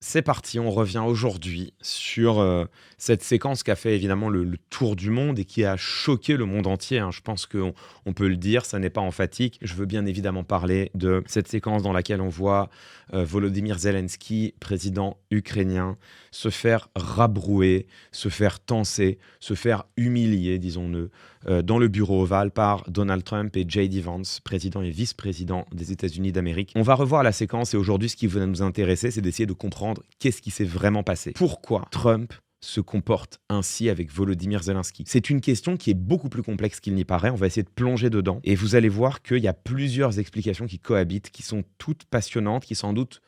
C'est parti, on revient aujourd'hui sur cette séquence qui a fait évidemment le tour du monde et qui a choqué le monde entier, hein. Je pense qu'on peut le dire, ça n'est pas emphatique. Je veux bien évidemment parler de cette séquence dans laquelle on voit Volodymyr Zelensky, président ukrainien, se faire rabrouer, se faire tancer, se faire humilier, disons-le, dans le bureau ovale par Donald Trump et J.D. Vance, président et vice-président des États-Unis d'Amérique. On va revoir la séquence et aujourd'hui, ce qui va nous intéresser, c'est d'essayer de comprendre qu'est-ce qui s'est vraiment passé. Pourquoi Trump se comporte ainsi avec Volodymyr Zelensky? C'est une question qui est beaucoup plus complexe qu'il n'y paraît. On va essayer de plonger dedans et vous allez voir qu'il y a plusieurs explications qui cohabitent, qui sont toutes passionnantes, qui sans doute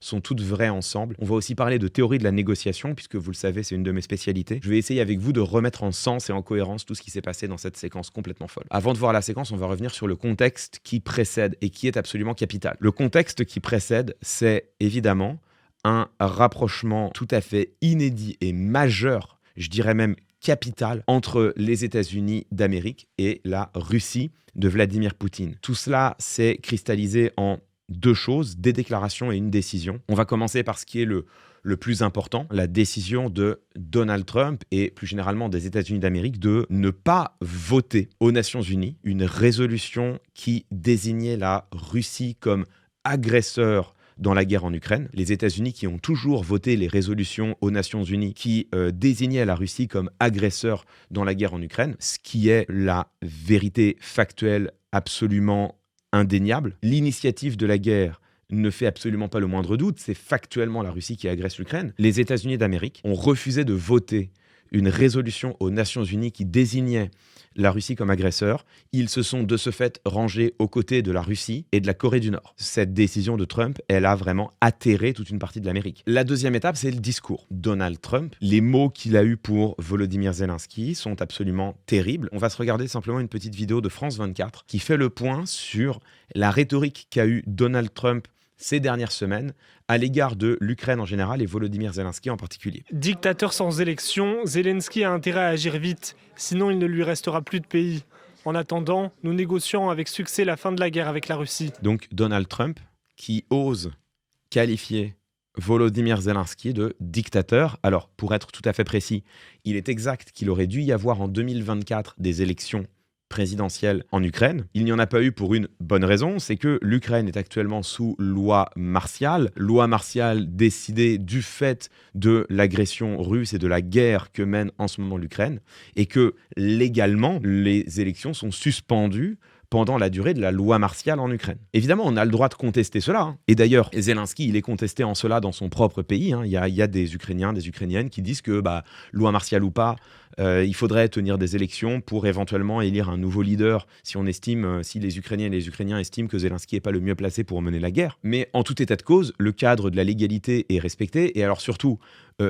sont toutes vraies ensemble. On va aussi parler de théorie de la négociation, puisque vous le savez, c'est une de mes spécialités. Je vais essayer avec vous de remettre en sens et en cohérence tout ce qui s'est passé dans cette séquence complètement folle. Avant de voir la séquence, on va revenir sur le contexte qui précède et qui est absolument capital. Le contexte qui précède, c'est évidemment un rapprochement tout à fait inédit et majeur, je dirais même capital, entre les États-Unis d'Amérique et la Russie de Vladimir Poutine. Tout cela s'est cristallisé en deux choses, des déclarations et une décision. On va commencer par ce qui est le plus important, la décision de Donald Trump et plus généralement des États-Unis d'Amérique de ne pas voter aux Nations Unies une résolution qui désignait la Russie comme agresseur dans la guerre en Ukraine. Les États-Unis qui ont toujours voté les résolutions aux Nations Unies qui désignaient la Russie comme agresseur dans la guerre en Ukraine, ce qui est la vérité factuelle absolument indéniable. L'initiative de la guerre ne fait absolument pas le moindre doute, c'est factuellement la Russie qui agresse l'Ukraine. Les États-Unis d'Amérique ont refusé de voter une résolution aux Nations Unies qui désignait la Russie comme agresseur. Ils se sont de ce fait rangés aux côtés de la Russie et de la Corée du Nord. Cette décision de Trump, elle a vraiment atterré toute une partie de l'Amérique. La deuxième étape, c'est le discours. Donald Trump, les mots qu'il a eus pour Volodymyr Zelensky sont absolument terribles. On va se regarder simplement une petite vidéo de France 24 qui fait le point sur la rhétorique qu'a eue Donald Trump ces dernières semaines à l'égard de l'Ukraine en général et Volodymyr Zelensky en particulier. Dictateur sans élection, Zelensky a intérêt à agir vite, sinon il ne lui restera plus de pays. En attendant, nous négocions avec succès la fin de la guerre avec la Russie. Donc Donald Trump qui ose qualifier Volodymyr Zelensky de dictateur. Alors, pour être tout à fait précis, il est exact qu'il aurait dû y avoir en 2024 des élections présidentielle en Ukraine. Il n'y en a pas eu pour une bonne raison, c'est que l'Ukraine est actuellement sous loi martiale décidée du fait de l'agression russe et de la guerre que mène en ce moment l'Ukraine, et que légalement, les élections sont suspendues pendant la durée de la loi martiale en Ukraine. Évidemment, on a le droit de contester cela, hein. Et d'ailleurs, Zelensky, il est contesté en cela dans son propre pays, hein. Il y a des Ukrainiens, des Ukrainiennes qui disent que, loi martiale ou pas, il faudrait tenir des élections pour éventuellement élire un nouveau leader si on estime, si les Ukrainiennes et les Ukrainiens estiment que Zelensky n'est pas le mieux placé pour mener la guerre. Mais en tout état de cause, le cadre de la légalité est respecté. Et alors surtout,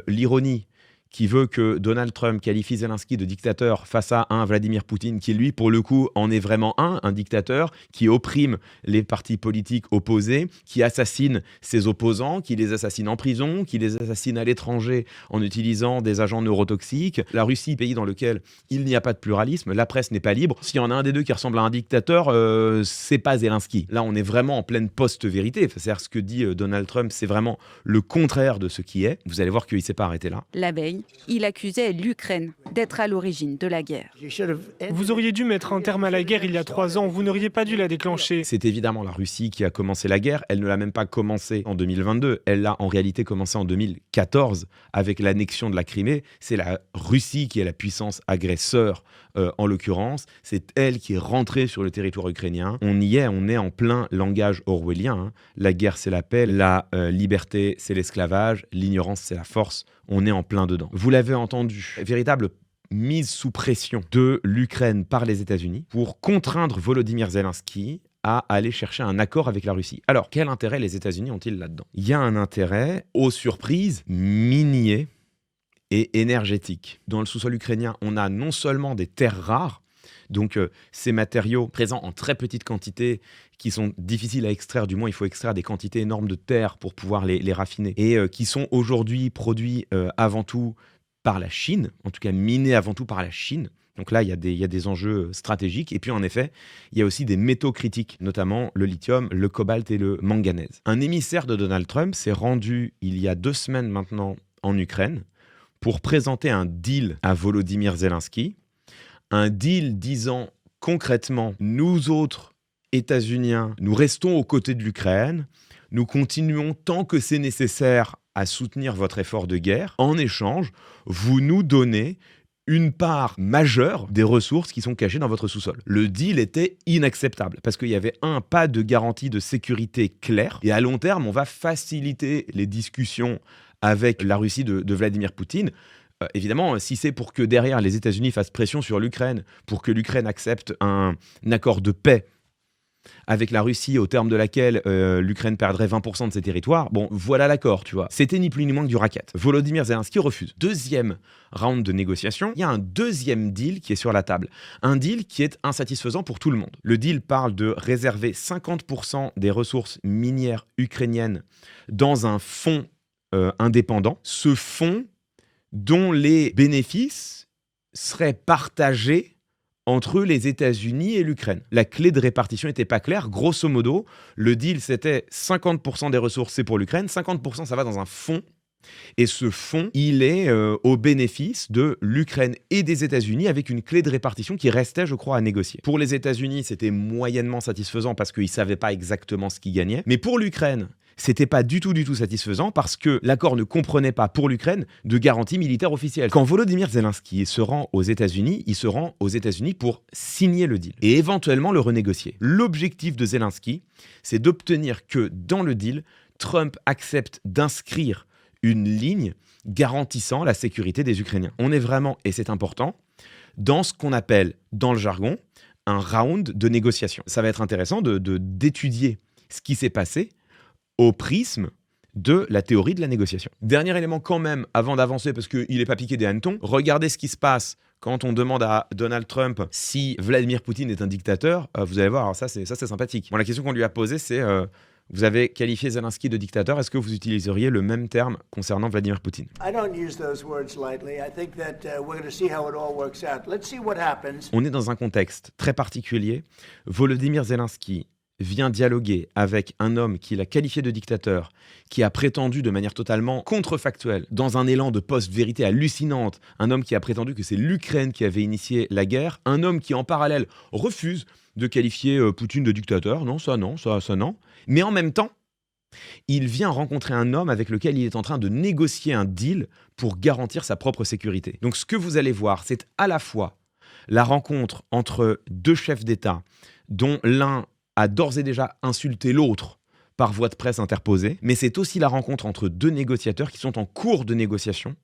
l'ironie qui veut que Donald Trump qualifie Zelensky de dictateur face à un Vladimir Poutine qui, lui, pour le coup, en est vraiment un dictateur qui opprime les partis politiques opposés, qui assassine ses opposants, qui les assassine en prison, qui les assassine à l'étranger en utilisant des agents neurotoxiques. La Russie, pays dans lequel il n'y a pas de pluralisme, la presse n'est pas libre. S'il y en a un des deux qui ressemble à un dictateur, c'est pas Zelensky. Là, on est vraiment en pleine post-vérité. C'est-à-dire ce que dit Donald Trump, c'est vraiment le contraire de ce qui est. Vous allez voir qu'il ne s'est pas arrêté là. La veille, il accusait l'Ukraine d'être à l'origine de la guerre. Vous auriez dû mettre un terme à la guerre il y a 3 ans, vous n'auriez pas dû la déclencher. C'est évidemment la Russie qui a commencé la guerre. Elle ne l'a même pas commencé en 2022. Elle l'a en réalité commencé en 2014 avec l'annexion de la Crimée. C'est la Russie qui est la puissance agresseur en l'occurrence. C'est elle qui est rentrée sur le territoire ukrainien. On y est, on est en plein langage orwellien, hein. La guerre, c'est la paix. La liberté, c'est l'esclavage. L'ignorance, c'est la force. On est en plein dedans. Vous l'avez entendu, véritable mise sous pression de l'Ukraine par les États-Unis pour contraindre Volodymyr Zelensky à aller chercher un accord avec la Russie. Alors, quel intérêt les États-Unis ont-ils là-dedans? Il y a un intérêt, aux surprises, minier et énergétique. Dans le sous-sol ukrainien, on a non seulement des terres rares, donc ces matériaux présents en très petite quantité, qui sont difficiles à extraire, du moins il faut extraire des quantités énormes de terre pour pouvoir les raffiner, et qui sont aujourd'hui produits avant tout par la Chine, en tout cas minés avant tout par la Chine. Donc là, il y a des enjeux stratégiques. Et puis, en effet, il y a aussi des métaux critiques, notamment le lithium, le cobalt et le manganèse. Un émissaire de Donald Trump s'est rendu, il y a 2 semaines maintenant, en Ukraine pour présenter un deal à Volodymyr Zelensky. Un deal disant concrètement, nous autres États-Uniens, nous restons aux côtés de l'Ukraine, nous continuons tant que c'est nécessaire à soutenir votre effort de guerre. En échange, vous nous donnez une part majeure des ressources qui sont cachées dans votre sous-sol. Le deal était inacceptable parce qu'il y avait pas de garantie de sécurité claire. Et à long terme, on va faciliter les discussions avec la Russie de Vladimir Poutine. Évidemment, si c'est pour que derrière les États-Unis fassent pression sur l'Ukraine, pour que l'Ukraine accepte un accord de paix avec la Russie, au terme de laquelle l'Ukraine perdrait 20% de ses territoires, bon, voilà l'accord, tu vois. C'était ni plus ni moins que du racket. Volodymyr Zelensky refuse. Deuxième round de négociation, il y a un deuxième deal qui est sur la table. Un deal qui est insatisfaisant pour tout le monde. Le deal parle de réserver 50% des ressources minières ukrainiennes dans un fonds indépendant. Ce fonds dont les bénéfices seraient partagés entre les États-Unis et l'Ukraine. La clé de répartition n'était pas claire. Grosso modo, le deal, c'était 50% des ressources, c'est pour l'Ukraine, 50% ça va dans un fonds. Et ce fonds, il est au bénéfice de l'Ukraine et des États-Unis avec une clé de répartition qui restait, je crois, à négocier. Pour les États-Unis, c'était moyennement satisfaisant parce qu'ils ne savaient pas exactement ce qu'ils gagnaient. Mais pour l'Ukraine, c'était pas du tout satisfaisant parce que l'accord ne comprenait pas pour l'Ukraine de garantie militaire officielle. Quand Volodymyr Zelensky se rend aux États-Unis, il se rend aux États-Unis pour signer le deal et éventuellement le renégocier. L'objectif de Zelensky, c'est d'obtenir que dans le deal, Trump accepte d'inscrire une ligne garantissant la sécurité des Ukrainiens. On est vraiment, et c'est important, dans ce qu'on appelle, dans le jargon, un round de négociation. Ça va être intéressant d'étudier ce qui s'est passé au prisme de la théorie de la négociation. Dernier élément quand même, avant d'avancer, parce qu'il n'est pas piqué des hannetons, regardez ce qui se passe quand on demande à Donald Trump si Vladimir Poutine est un dictateur. Vous allez voir, alors ça c'est sympathique. Bon, la question qu'on lui a posée, c'est vous avez qualifié Zelensky de dictateur, est-ce que vous utiliseriez le même terme concernant Vladimir Poutine? On est dans un contexte très particulier. Volodymyr Zelensky vient dialoguer avec un homme qu'il a qualifié de dictateur, qui a prétendu de manière totalement contrefactuelle, dans un élan de post-vérité hallucinante, un homme qui a prétendu que c'est l'Ukraine qui avait initié la guerre, un homme qui en parallèle refuse de qualifier Poutine de dictateur, non, ça non. Mais en même temps, il vient rencontrer un homme avec lequel il est en train de négocier un deal pour garantir sa propre sécurité. Donc ce que vous allez voir, c'est à la fois la rencontre entre deux chefs d'État, dont l'un a d'ores et déjà insulté l'autre par voie de presse interposée, mais c'est aussi la rencontre entre deux négociateurs qui sont en cours de négociation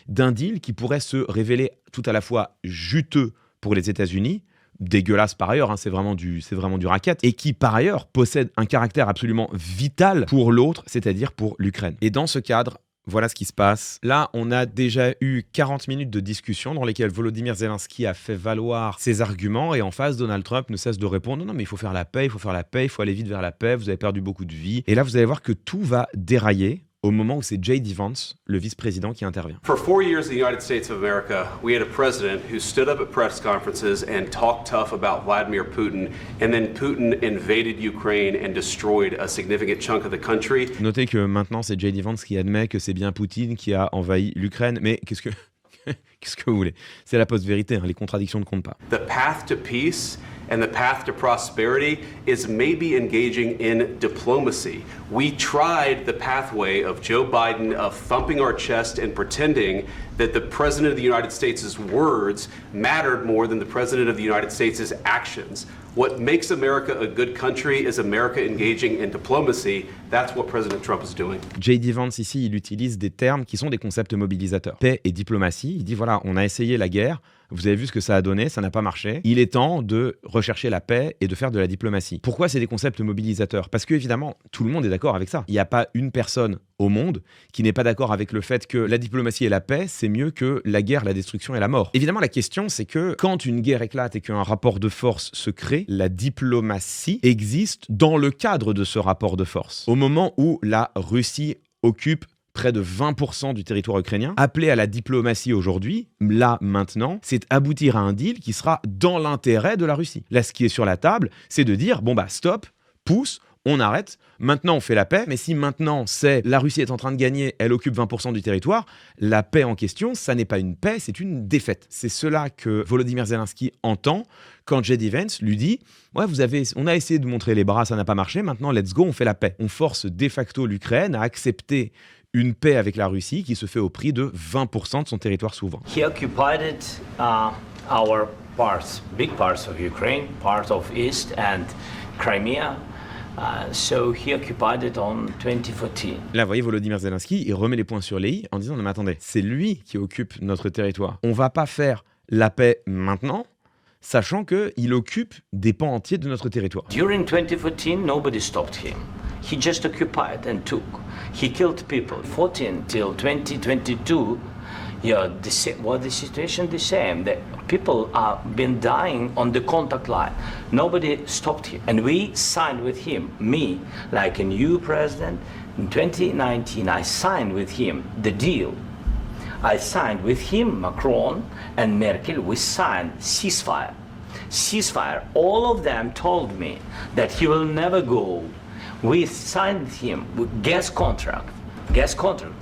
d'un deal qui pourrait se révéler tout à la fois juteux pour les États-Unis, dégueulasse par ailleurs, c'est vraiment du racket, et qui par ailleurs possède un caractère absolument vital pour l'autre, c'est-à-dire pour l'Ukraine. Et dans ce cadre, voilà ce qui se passe. Là, on a déjà eu 40 minutes de discussion dans lesquelles Volodymyr Zelensky a fait valoir ses arguments et en face, Donald Trump ne cesse de répondre « Non, mais il faut faire la paix, il faut aller vite vers la paix, vous avez perdu beaucoup de vies. » Et là, vous allez voir que tout va dérailler au moment où c'est J.D. Vance, le vice-président, qui intervient. For 4 years in the United States of America, we had a president who stood up at press conferences and talked tough about Vladimir Putin, and then Putin invaded Ukraine and destroyed a significant chunk of the country. Notez que maintenant, c'est J.D. Vance qui admet que c'est bien Poutine qui a envahi l'Ukraine, mais qu'est-ce que vous voulez? C'est la post-vérité, les contradictions ne comptent pas. The path to peace and the path to prosperity is maybe engaging in diplomacy. We tried the pathway of Joe Biden of thumping our chest and pretending that the President of the United States' words mattered more than the President of the United States' actions. What makes America a good country is America engaging in diplomacy. That's what President Trump is doing. J.D. Vance, ici, il utilise des termes qui sont des concepts mobilisateurs. Paix et diplomatie. Il dit, voilà, on a essayé la guerre, vous avez vu ce que ça a donné, ça n'a pas marché. Il est temps de rechercher la paix et de faire de la diplomatie. Pourquoi c'est des concepts mobilisateurs? Parce que, évidemment, tout le monde est d'accord avec ça. Il n'y a pas une personne au monde qui n'est pas d'accord avec le fait que la diplomatie et la paix, c'est mieux que la guerre, la destruction et la mort. Évidemment, la question, c'est que quand une guerre éclate et qu'un rapport de force se crée, la diplomatie existe dans le cadre de ce rapport de force. Au moment où la Russie occupe près de 20% du territoire ukrainien. Appeler à la diplomatie aujourd'hui, là, maintenant, c'est aboutir à un deal qui sera dans l'intérêt de la Russie. Là, ce qui est sur la table, c'est de dire, bon bah stop, pousse, on arrête, maintenant on fait la paix, mais si maintenant c'est la Russie est en train de gagner, elle occupe 20% du territoire, la paix en question, ça n'est pas une paix, c'est une défaite. C'est cela que Volodymyr Zelensky entend quand J.D. Vance lui dit « Ouais, on a essayé de montrer les bras, ça n'a pas marché, maintenant let's go, on fait la paix ». On force de facto l'Ukraine à accepter une paix avec la Russie qui se fait au prix de 20% de son territoire souverain. He occupied our parts, big parts of Ukraine, part of East and Crimea. So he occupied it on 2014. Là, vous voyez, Volodymyr Zelensky, il remet les points sur les i en disant « Non mais attendez, c'est lui qui occupe notre territoire. On va pas faire la paix maintenant, sachant qu'il occupe des pans entiers de notre territoire. » During 2014, nobody stopped him. He just occupied and took. He killed people. 14 till 2022, the situation the same. The people have been dying on the contact line. Nobody stopped him. And we signed with him, me, like a new president. In 2019, I signed with him the deal. I signed with him, Macron and Merkel, we signed ceasefire. Ceasefire. All of them told me that he will never go. We signed him with gas contract. Gas contract.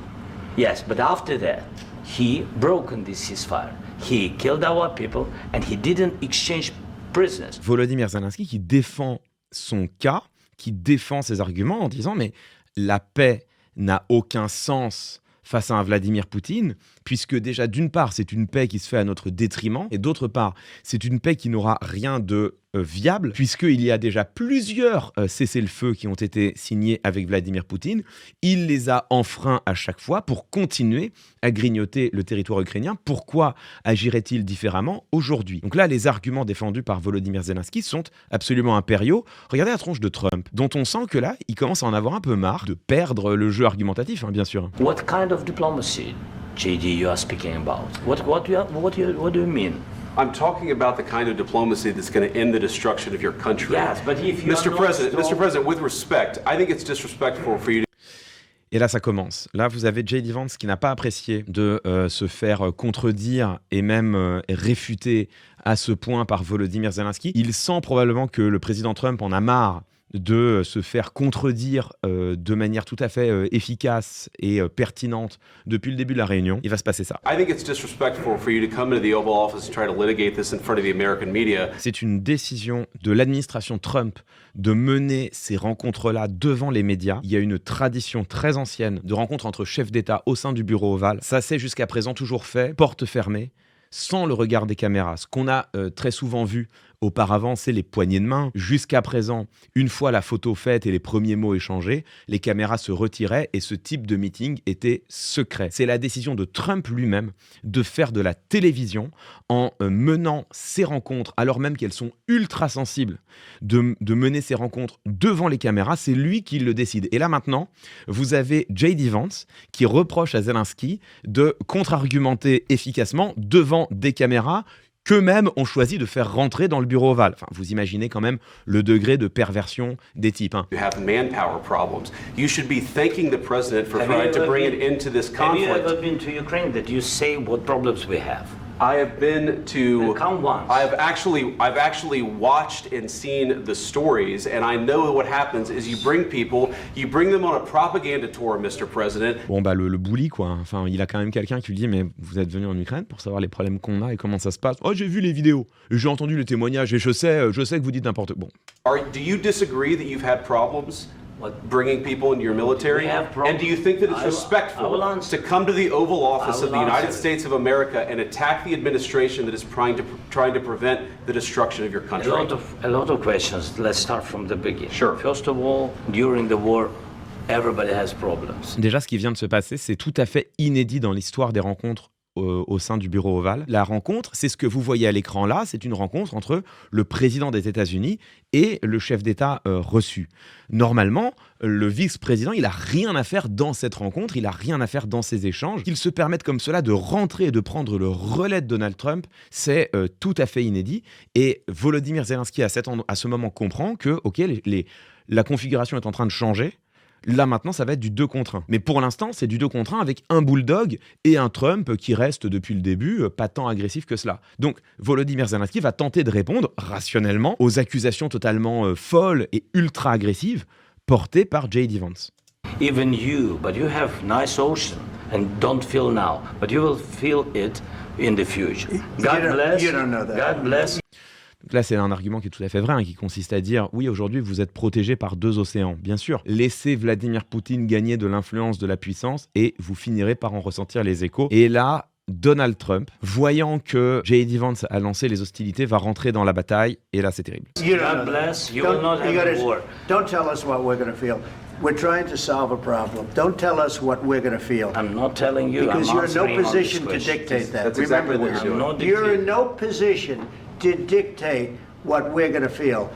Yes, but after that, he broken this ceasefire. He killed our people and he didn't exchange prisoners. Volodymyr Zelensky qui défend son cas, qui défend ses arguments en disant mais la paix n'a aucun sens face à un Vladimir Poutine, puisque déjà d'une part c'est une paix qui se fait à notre détriment, et d'autre part c'est une paix qui n'aura rien de viable, puisqu'il y a déjà plusieurs cessez-le-feu qui ont été signés avec Vladimir Poutine. Il les a enfreints à chaque fois pour continuer à grignoter le territoire ukrainien. Pourquoi agirait-il différemment aujourd'hui ? Donc là, les arguments défendus par Volodymyr Zelensky sont absolument impériaux. Regardez la tronche de Trump, dont on sent que là, il commence à en avoir un peu marre de perdre le jeu argumentatif, bien sûr. What kind of diplomacy, JD, you are speaking about? What do you mean? I'm talking about the kind of diplomacy that's going to end the destruction of your country. Yes, but if you Mr. President, with respect, I think it's disrespectful for you to... Et là, ça commence. Là, vous avez J.D. Vance qui n'a pas apprécié de se faire contredire et même réfuter à ce point par Volodymyr Zelensky. Il sent probablement que le président Trump en a marre de se faire contredire de manière tout à fait efficace et pertinente depuis le début de la réunion. Il va se passer ça. I think it's disrespectful for you to come into the Oval Office and try to litigate this in front of the American media. C'est une décision de l'administration Trump de mener ces rencontres-là devant les médias. Il y a une tradition très ancienne de rencontres entre chefs d'État au sein du bureau ovale. Ça s'est jusqu'à présent toujours fait, porte fermée, sans le regard des caméras. Ce qu'on a très souvent vu auparavant, c'est les poignées de main. Jusqu'à présent, une fois la photo faite et les premiers mots échangés, les caméras se retiraient et ce type de meeting était secret. C'est la décision de Trump lui-même de faire de la télévision en menant ces rencontres, alors même qu'elles sont ultra sensibles, de mener ces rencontres devant les caméras. C'est lui qui le décide. Et là maintenant, vous avez J.D. Vance qui reproche à Zelensky de contre-argumenter efficacement devant des caméras qu'eux-mêmes ont choisi de faire rentrer dans le bureau ovale. Enfin, vous imaginez quand même le degré de perversion des types. You have manpower problems. You should be thanking the president for trying to bring it into this conflict. Have you ever been to Ukraine that you say what problems we have? I have been to. Come once. I've actually watched and seen the stories, and I know what happens is you bring them on a propaganda tour, Mr. President. Bon bah le bully quoi. Enfin, il a quand même quelqu'un qui lui dit mais vous êtes venu en Ukraine pour savoir les problèmes qu'on a et comment ça se passe. Oh j'ai vu les vidéos, j'ai entendu les témoignages et je sais que vous dites n'importe quoi. Bon. Do you disagree that you've had problems? Bringing people into your military? And do you think that it's respectful to come to the Oval Office of the United States of America and attack the administration that is trying to prevent the destruction of your country? A lot of questions. Let's start from the beginning. Sure. First of all, during the war, everybody has problems. Déjà, ce qui vient de se passer, c'est tout à fait inédit dans l'histoire des rencontres au sein du bureau ovale. La rencontre, c'est ce que vous voyez à l'écran là, c'est une rencontre entre le président des États-Unis et le chef d'État reçu. Normalement, le vice-président, il n'a rien à faire dans cette rencontre, il n'a rien à faire dans ces échanges. Qu'il se permette comme cela de rentrer et de prendre le relais de Donald Trump, c'est tout à fait inédit. Et Volodymyr Zelensky, à ce moment, comprend que la configuration est en train de changer. Là, maintenant, ça va être du 2 contre 1. Mais pour l'instant, c'est du 2 contre 1 avec un bulldog et un Trump qui reste depuis le début pas tant agressif que cela. Donc, Volodymyr Zelensky va tenter de répondre rationnellement aux accusations totalement folles et ultra agressives portées par J.D. Vance. Even you, but you have nice ocean and don't feel now, but you will feel it in the future. God bless. You don't know that. God bless. Donc là, c'est un argument qui est tout à fait vrai, qui consiste à dire, oui, aujourd'hui, vous êtes protégé par 2 océans. Bien sûr, laissez Vladimir Poutine gagner de l'influence, de la puissance, et vous finirez par en ressentir les échos. Et là, Donald Trump, voyant que J.D. Vance a lancé les hostilités, va rentrer dans la bataille, et là, c'est terrible. You don't God know bless. that. You will not have a war. Don't tell us what we're going to feel. We're trying to solve a problem. Don't tell us what we're going to feel. I'm not telling you. Because I'm you're in no answering on this position to question. dictate that. That's exactly Remember what this. you're doing. I'm not You're in dictating. no position to dictate what we're going to feel.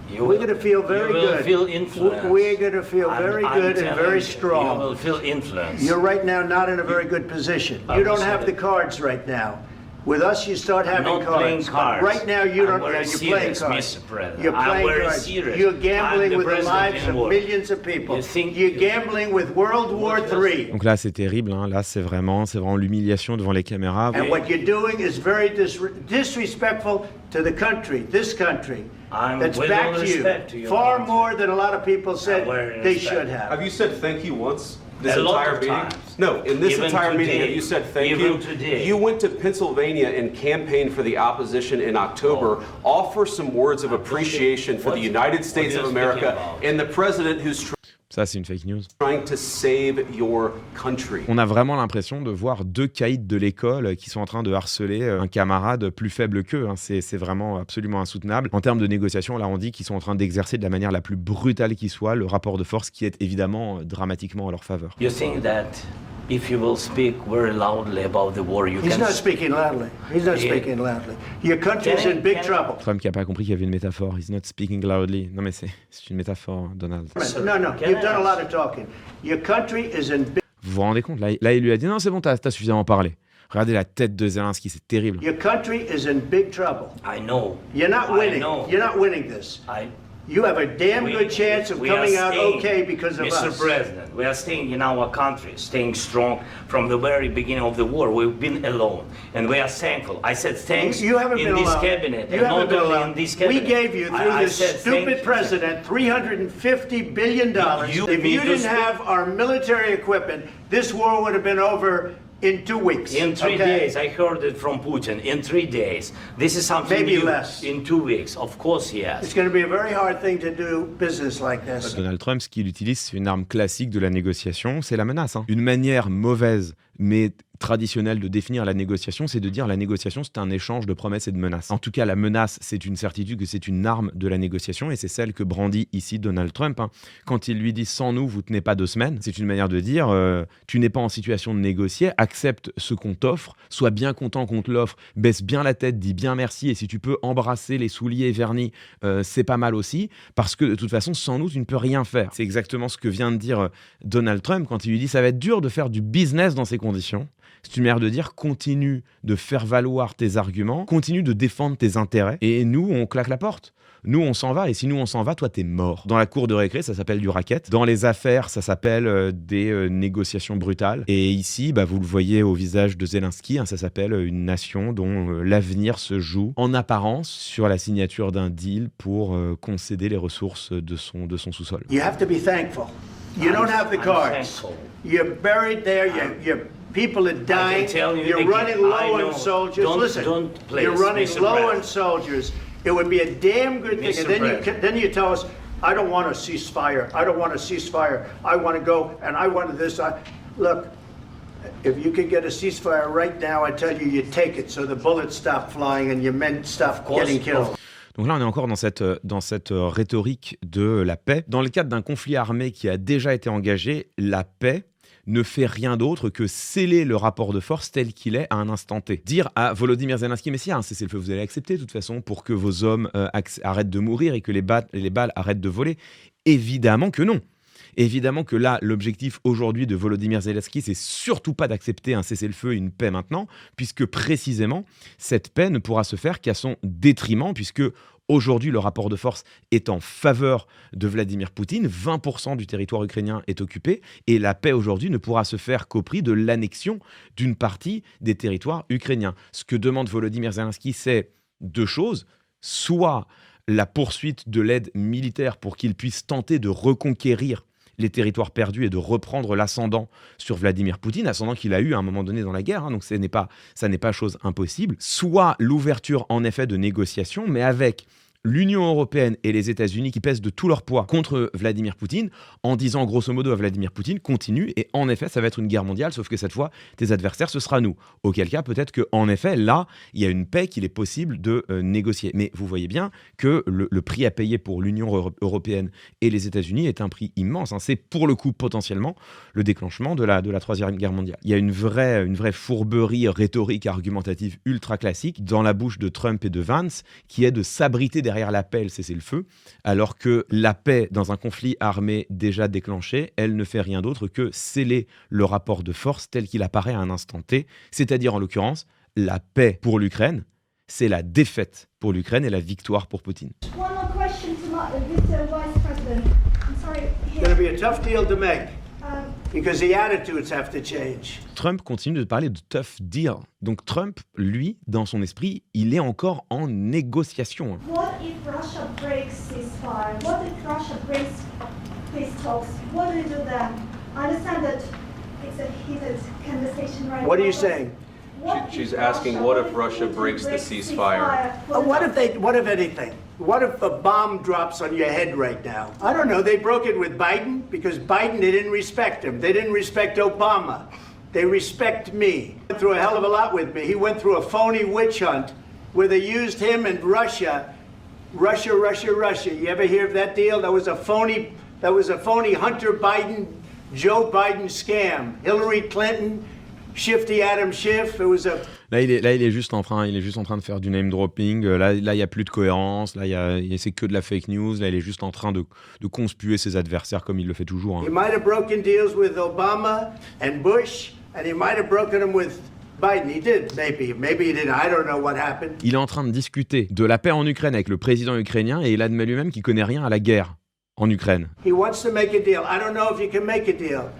You We're will- going to feel very you will good. feel influence. We're going to feel very I'm good and telling very you, strong. You will feel influence. You're right now not in a very good position. I You will don't say have the that. cards right now. With us, you start having not playing cards. cards. Right now, you I'm don't. very You're playing serious, cards. Mr. President. You're I'm playing very cards. serious. You're I'm gambling the with the president lives in of war. millions of people. You think- You're gambling with World War III. Donc là, c'est terrible. Là, c'est vraiment l'humiliation devant les caméras. And what you're doing is very disrespectful to the country, this country. I'm That's with all back to respect to you. your Far country. more than a lot of people said very they respect. should have. Have you said thank you once? This A lot entire of meeting? times. No, in this Even entire meeting, today. have you said thank Even you? today. You went to Pennsylvania and campaigned for the opposition in October. Offer some words of appreciation for the United States of what are you America speaking about? and the president who's Ça, c'est une fake news. trying to save your country. On a vraiment l'impression de voir 2 caïds de l'école qui sont en train de harceler un camarade plus faible qu'eux. C'est vraiment absolument insoutenable. En termes de négociation, là, on dit qu'ils sont en train d'exercer de la manière la plus brutale qui soit le rapport de force qui est évidemment dramatiquement à leur faveur. You think that if you will speak very loudly about the war, you He's can... not speaking loudly. He's not Yeah. speaking loudly. Your country's Can I- in big can I- trouble. Trump qui n'a pas compris qu'il y avait une métaphore. He's not speaking loudly. Non, mais c'est une métaphore, Donald. No, no, Can you've I done a ask- lot of talking. Your country is in big. Vous vous rendez compte là, il lui a dit non, c'est bon, t'as suffisamment parlé. Regardez la tête de Zelensky, c'est terrible. Your country is in big trouble. I know. You're not I winning. know. You're not winning this. I... You have a damn good chance of we are coming out staying, okay because of Mr. us. President, we are staying in our country, staying strong from the very beginning of the war. We've been alone, and we are thankful. I said thanks You haven't in been this alone. cabinet, You and haven't not been only alone. in this We cabinet. gave you, through I this said thank stupid you. president, $350 billion. You If need you to didn't speak- have our military equipment, this war would have been over in 2 weeks. In 3 okay? days, I heard it from Putin. In 3 days, this is something Maybe new. less. In 2 weeks, of course, yes. It's going to be a very hard thing to do business like this. Donald Trump, ce qu'il utilise, c'est une arme classique de la négociation, c'est la menace. Une manière mauvaise, mais traditionnelle de définir la négociation, c'est de dire la négociation, c'est un échange de promesses et de menaces. En tout cas, la menace, c'est une certitude que c'est une arme de la négociation, et c'est celle que brandit ici Donald Trump. Quand il lui dit « sans nous, vous tenez pas 2 semaines », c'est une manière de dire tu n'es pas en situation de négocier, accepte ce qu'on t'offre, sois bien content qu'on te l'offre, baisse bien la tête, dis bien merci, et si tu peux embrasser les souliers vernis, c'est pas mal aussi, parce que de toute façon, sans nous, tu ne peux rien faire. C'est exactement ce que vient de dire Donald Trump quand il lui dit « ça va être dur de faire du business dans ces conditions ». C'est une manière de dire continue de faire valoir tes arguments, continue de défendre tes intérêts, et nous, on claque la porte. Nous, on s'en va, et si nous, on s'en va, toi, t'es mort. Dans la cour de récré, ça s'appelle du racket. Dans les affaires, ça s'appelle des négociations brutales. Et ici, vous le voyez au visage de Zelensky, ça s'appelle une nation dont l'avenir se joue en apparence sur la signature d'un deal pour concéder les ressources de son sous-sol. You have to be thankful. You don't have the I'm cards. thankful. You're buried there. Your people are dying. tell you You're again, running I low know. on soldiers. Don't- Listen, don't please, you're running Mr. low on President. soldiers. It would be a damn good thing. Mr. And then President. you tell us, I don't want a ceasefire. I don't want a ceasefire. I want to go and I want this. Look, if you could get a ceasefire right now, I tell you, you take it so the bullets stop flying and your men stop course, getting killed. Donc là, on est encore dans cette rhétorique de la paix. Dans le cadre d'un conflit armé qui a déjà été engagé, la paix ne fait rien d'autre que sceller le rapport de force tel qu'il est à un instant T. Dire à Volodymyr Zelensky, mais s'il y a un cessez-le-feu, vous allez accepter de toute façon pour que vos hommes arrêtent de mourir et que les balles arrêtent de voler. Évidemment que non. Évidemment que là, l'objectif aujourd'hui de Volodymyr Zelensky, c'est surtout pas d'accepter un cessez-le-feu et une paix maintenant, puisque précisément, cette paix ne pourra se faire qu'à son détriment, puisque Aujourd'hui, le rapport de force est en faveur de Vladimir Poutine. 20% du territoire ukrainien est occupé et la paix aujourd'hui ne pourra se faire qu'au prix de l'annexion d'une partie des territoires ukrainiens. Ce que demande Volodymyr Zelensky, c'est deux choses. Soit la poursuite de l'aide militaire pour qu'il puisse tenter de reconquérir les territoires perdus et de reprendre l'ascendant sur Vladimir Poutine, ascendant qu'il a eu à un moment donné dans la guerre, donc ça n'est pas chose impossible. Soit l'ouverture en effet de négociations, mais avec l'Union européenne et les États-Unis qui pèsent de tout leur poids contre Vladimir Poutine, en disant grosso modo à Vladimir Poutine, continue, et en effet, ça va être une guerre mondiale, sauf que cette fois, tes adversaires, ce sera nous. Auquel cas, peut-être qu'en effet, là, il y a une paix qu'il est possible de négocier. Mais vous voyez bien que le prix à payer pour l'Union européenne et les États-Unis est un prix immense. C'est pour le coup, potentiellement, le déclenchement de la Troisième Guerre mondiale. Il y a une vraie fourberie rhétorique argumentative ultra classique dans la bouche de Trump et de Vance, qui est de s'abriter derrière la paix, le cessez-le-feu, alors que la paix dans un conflit armé déjà déclenché, elle ne fait rien d'autre que sceller le rapport de force tel qu'il apparaît à un instant T, c'est-à-dire en l'occurrence, la paix pour l'Ukraine, c'est la défaite pour l'Ukraine et la victoire pour Poutine. One more question to Mr. Vice President. I'm sorry. It's going to be a tough deal to make because the attitudes have to change. Trump continue de parler de tough deal. Donc Trump, lui, dans son esprit, il est encore en négociation. What if Russia breaks ceasefire? What if Russia breaks peace talks? What do you do then? I understand that it's a heated conversation right now. What are you saying? She's asking, what if Russia breaks the ceasefire? What if anything? What if a bomb drops on your head right now? I don't know. They broke it with Biden because Biden, they didn't respect him. They didn't respect Obama. They respect me. He went through a hell of a lot with me. He went through a phony witch hunt where they used him and Russia. Russia. You ever hear of that deal? That was a phony Hunter Biden, Joe Biden scam. Hillary Clinton, Shifty Adam Schiff. It was a... Là, il est juste en train de faire du name dropping. Là, il y a plus de cohérence. Là, c'est que de la fake news. Là, il est juste en train de conspuer ses adversaires comme il le fait toujours. He might have broken deals with Obama and Bush, and he might have broken them with Biden. He did, maybe he didn't. I don't know what happened. Il est en train de discuter de la paix en Ukraine avec le président ukrainien et il admet lui-même qu'il connaît rien à la guerre en Ukraine. He wants to make a deal. I don't know if you can make a deal.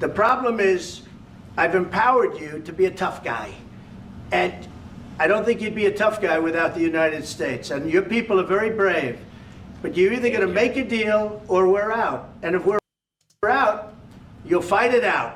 The problem is, I've empowered you to be a tough guy. And I don't think you'd be a tough guy without the United States. And your people are very brave. But you're either going to make a deal or we're out. And if we're out, you'll fight it out.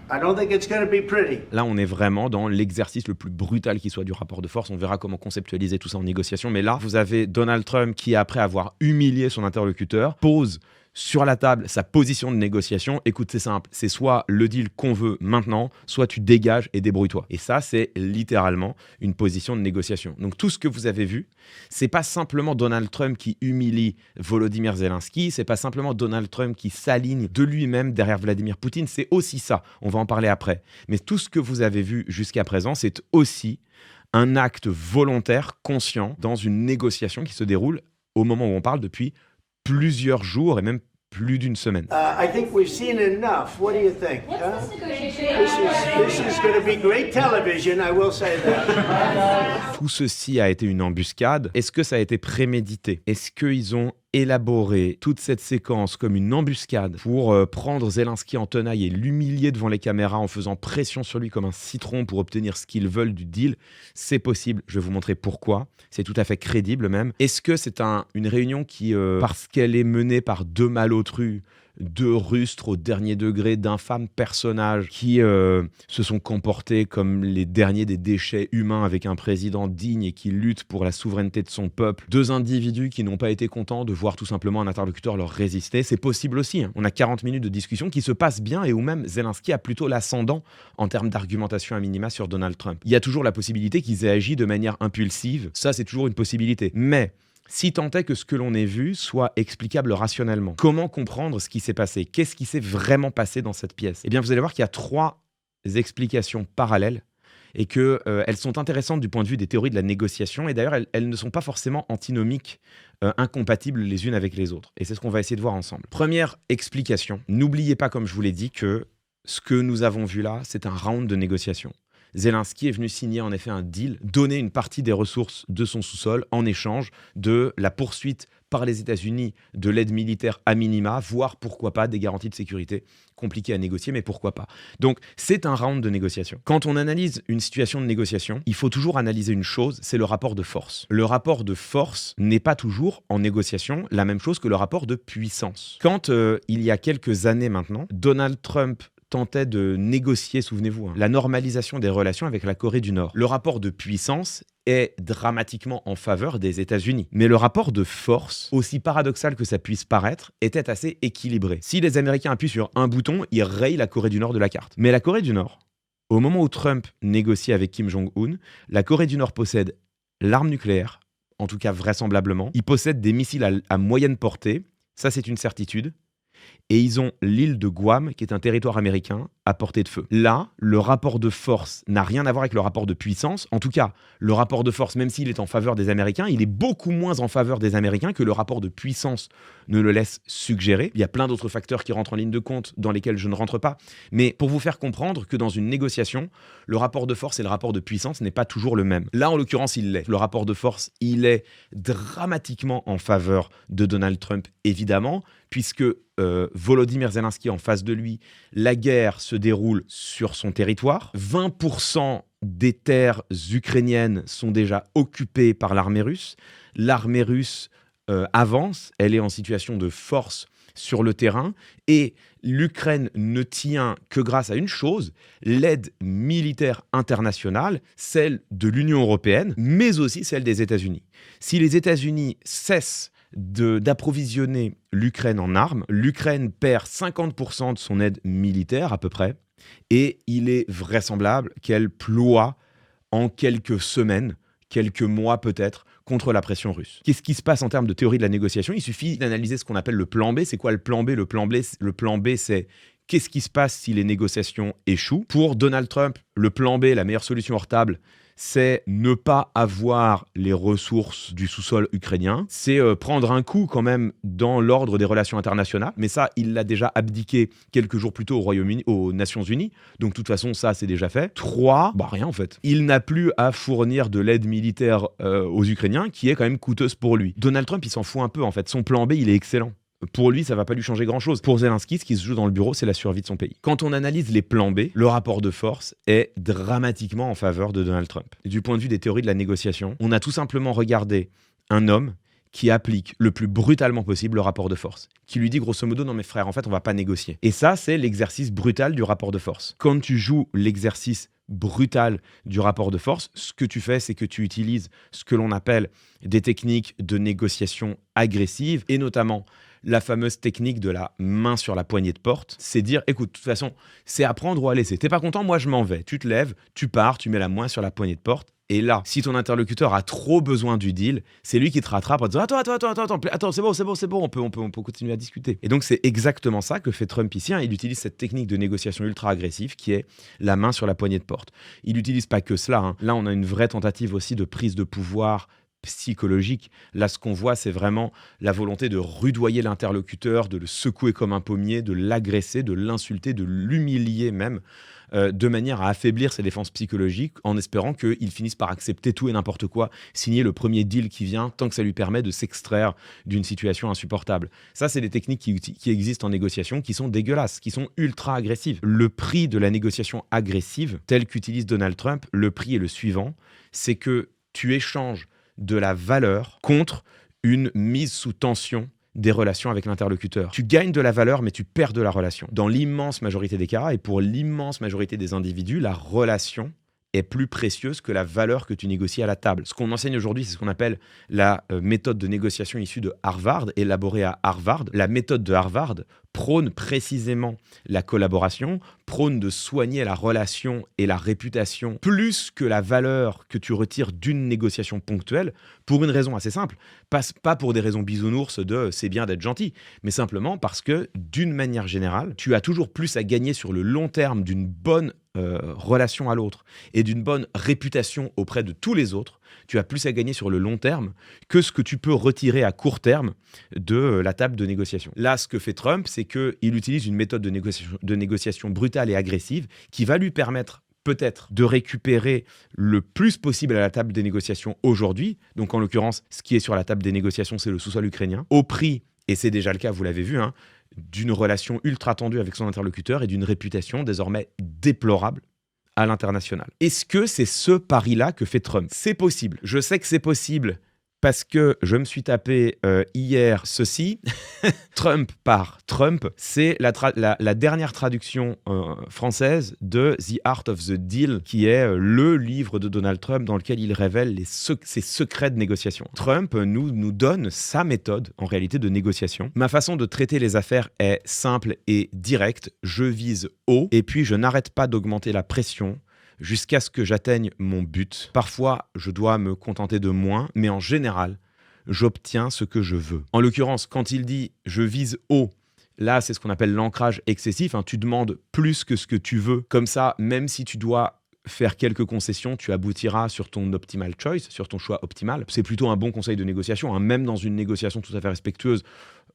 I don't think it's going to be pretty. Là, on est vraiment dans l'exercice le plus brutal qui soit du rapport de force. On verra comment conceptualiser tout ça en négociation. Mais là, vous avez Donald Trump qui, après avoir humilié son interlocuteur, pose sur la table sa position de négociation. Écoute, c'est simple, c'est soit le deal qu'on veut maintenant, soit tu dégages et débrouille-toi. Et ça, c'est littéralement une position de négociation. Donc tout ce que vous avez vu, c'est pas simplement Donald Trump qui humilie Volodymyr Zelensky, c'est pas simplement Donald Trump qui s'aligne de lui-même derrière Vladimir Poutine, c'est aussi ça. On va en parler après. Mais tout ce que vous avez vu jusqu'à présent, c'est aussi un acte volontaire, conscient, dans une négociation qui se déroule au moment où on parle depuis plusieurs jours et même plus d'une semaine. I think we've seen enough. What do you think? This is going to be great television, I will say that. Tout ceci a été une embuscade. Est-ce que ça a été prémédité? Est-ce qu'ils ont élaboré toute cette séquence comme une embuscade pour prendre Zelensky en tenaille et l'humilier devant les caméras en faisant pression sur lui comme un citron pour obtenir ce qu'ils veulent du deal? C'est possible, je vais vous montrer pourquoi. C'est tout à fait crédible même. Est-ce que c'est une réunion qui, parce qu'elle est menée par deux malotrus, deux rustres au dernier degré, d'infâmes personnages qui se sont comportés comme les derniers des déchets humains avec un président digne et qui lutte pour la souveraineté de son peuple, deux individus qui n'ont pas été contents de voir tout simplement un interlocuteur leur résister? C'est possible aussi. On a 40 minutes de discussion qui se passent bien et où même Zelensky a plutôt l'ascendant en termes d'argumentation à minima sur Donald Trump. Il y a toujours la possibilité qu'ils aient agi de manière impulsive. Ça, c'est toujours une possibilité. Mais si tant est que ce que l'on ait vu soit explicable rationnellement, comment comprendre ce qui s'est passé? Qu'est-ce qui s'est vraiment passé dans cette pièce? Eh bien, vous allez voir qu'il y a trois explications parallèles et qu'elles sont intéressantes du point de vue des théories de la négociation. Et d'ailleurs, elles ne sont pas forcément antinomiques, incompatibles les unes avec les autres. Et c'est ce qu'on va essayer de voir ensemble. Première explication, n'oubliez pas, comme je vous l'ai dit, que ce que nous avons vu là, c'est un round de négociation. Zelensky est venu signer en effet un deal, donner une partie des ressources de son sous-sol en échange de la poursuite par les États-Unis de l'aide militaire à minima, voire pourquoi pas des garanties de sécurité compliquées à négocier, mais pourquoi pas. Donc c'est un round de négociation. Quand on analyse une situation de négociation, il faut toujours analyser une chose, c'est le rapport de force. Le rapport de force n'est pas toujours en négociation la même chose que le rapport de puissance. Quand il y a quelques années maintenant, Donald Trump tentait de négocier, souvenez-vous, la normalisation des relations avec la Corée du Nord. Le rapport de puissance est dramatiquement en faveur des États-Unis. Mais le rapport de force, aussi paradoxal que ça puisse paraître, était assez équilibré. Si les Américains appuient sur un bouton, ils rayent la Corée du Nord de la carte. Mais la Corée du Nord, au moment où Trump négocie avec Kim Jong-un, la Corée du Nord possède l'arme nucléaire, en tout cas vraisemblablement. Ils possèdent des missiles à moyenne portée, ça c'est une certitude. Et ils ont l'île de Guam, qui est un territoire américain, à portée de feu. Là, le rapport de force n'a rien à voir avec le rapport de puissance. En tout cas, le rapport de force, même s'il est en faveur des Américains, il est beaucoup moins en faveur des Américains que le rapport de puissance ne le laisse suggérer. Il y a plein d'autres facteurs qui rentrent en ligne de compte, dans lesquels je ne rentre pas. Mais pour vous faire comprendre que dans une négociation, le rapport de force et le rapport de puissance n'est pas toujours le même. Là, en l'occurrence, il l'est. Le rapport de force, il est dramatiquement en faveur de Donald Trump, évidemment, puisque Volodymyr Zelensky en face de lui, la guerre se déroule sur son territoire. 20% des terres ukrainiennes sont déjà occupées par l'armée russe. L'armée russe avance, elle est en situation de force sur le terrain et l'Ukraine ne tient que grâce à une chose, l'aide militaire internationale, celle de l'Union européenne, mais aussi celle des États-Unis. Si les États-Unis cessent d'approvisionner l'Ukraine en armes, l'Ukraine perd 50% de son aide militaire à peu près, et il est vraisemblable qu'elle ploie en quelques semaines, quelques mois peut-être, contre la pression russe. Qu'est-ce qui se passe en termes de théorie de la négociation ? Il suffit d'analyser ce qu'on appelle le plan B. C'est quoi le plan B ? Le plan B, c'est qu'est-ce qui se passe si les négociations échouent ? Pour Donald Trump, le plan B, la meilleure solution hors table, c'est ne pas avoir les ressources du sous-sol ukrainien. C'est prendre un coup quand même dans l'ordre des relations internationales. Mais ça, il l'a déjà abdiqué quelques jours plus tôt au Royaume-Uni, aux Nations Unies. Donc de toute façon, ça, c'est déjà fait. 3, rien en fait. Il n'a plus à fournir de l'aide militaire aux Ukrainiens, qui est quand même coûteuse pour lui. Donald Trump, il s'en fout un peu en fait. Son plan B, il est excellent. Pour lui, ça va pas lui changer grand-chose. Pour Zelensky, ce qui se joue dans le bureau, c'est la survie de son pays. Quand on analyse les plans B, le rapport de force est dramatiquement en faveur de Donald Trump. Du point de vue des théories de la négociation, on a tout simplement regardé un homme qui applique le plus brutalement possible le rapport de force, qui lui dit grosso modo « Non mais frère, en fait, on va pas négocier ». Et ça, c'est l'exercice brutal du rapport de force. Quand tu joues l'exercice brutal du rapport de force, ce que tu fais, c'est que tu utilises ce que l'on appelle des techniques de négociation agressive, et notamment la fameuse technique de la main sur la poignée de porte. C'est dire, écoute, de toute façon, c'est à prendre ou à laisser. T'es pas content, moi je m'en vais. Tu te lèves, tu pars, tu mets la main sur la poignée de porte. Et là, si ton interlocuteur a trop besoin du deal, c'est lui qui te rattrape en disant attends, c'est bon, on peut continuer à discuter. Et donc c'est exactement ça que fait Trump ici. Il utilise cette technique de négociation ultra agressive qui est la main sur la poignée de porte. Il n'utilise pas que cela. Là, on a une vraie tentative aussi de prise de pouvoir psychologique. Là, ce qu'on voit, c'est vraiment la volonté de rudoyer l'interlocuteur, de le secouer comme un pommier, de l'agresser, de l'insulter, de l'humilier même, de manière à affaiblir ses défenses psychologiques en espérant qu'il finisse par accepter tout et n'importe quoi, signer le premier deal qui vient, tant que ça lui permet de s'extraire d'une situation insupportable. Ça, c'est des techniques qui existent en négociation, qui sont dégueulasses, qui sont ultra agressives. Le prix de la négociation agressive, tel qu'utilise Donald Trump, le prix est le suivant, c'est que tu échanges de la valeur contre une mise sous tension des relations avec l'interlocuteur. Tu gagnes de la valeur, mais tu perds de la relation. Dans l'immense majorité des cas, et pour l'immense majorité des individus, la relation est plus précieuse que la valeur que tu négocies à la table. Ce qu'on enseigne aujourd'hui, c'est ce qu'on appelle la méthode de négociation issue de Harvard, élaborée à Harvard. La méthode de Harvard prône précisément la collaboration, prône de soigner la relation et la réputation plus que la valeur que tu retires d'une négociation ponctuelle, pour une raison assez simple. Pas pour des raisons bisounours de « c'est bien d'être gentil », mais simplement parce que, d'une manière générale, tu as toujours plus à gagner sur le long terme d'une bonne relation à l'autre et d'une bonne réputation auprès de tous les autres. Tu as plus à gagner sur le long terme que ce que tu peux retirer à court terme de la table de négociation. Là, ce que fait Trump, c'est qu'il utilise une méthode de négociation brutale et agressive qui va lui permettre peut-être de récupérer le plus possible à la table des négociations aujourd'hui. Donc en l'occurrence, ce qui est sur la table des négociations, c'est le sous-sol ukrainien, au prix, et c'est déjà le cas, vous l'avez vu, d'une relation ultra tendue avec son interlocuteur et d'une réputation désormais déplorable à l'international. Est-ce que c'est ce pari-là que fait Trump ? C'est possible. Je sais que c'est possible parce que je me suis tapé hier ceci. Trump par Trump, c'est la dernière traduction française de The Art of the Deal, qui est le livre de Donald Trump dans lequel il révèle ses secrets de négociation. Trump nous donne sa méthode, en réalité, de négociation. Ma façon de traiter les affaires est simple et directe. Je vise haut et puis je n'arrête pas d'augmenter la pression jusqu'à ce que j'atteigne mon but. Parfois, je dois me contenter de moins, mais en général, j'obtiens ce que je veux. En l'occurrence, quand il dit « je vise haut », là, c'est ce qu'on appelle l'ancrage excessif. Tu demandes plus que ce que tu veux. Comme ça, même si tu dois faire quelques concessions, tu aboutiras sur ton optimal choice, sur ton choix optimal. C'est plutôt un bon conseil de négociation. Même dans une négociation tout à fait respectueuse,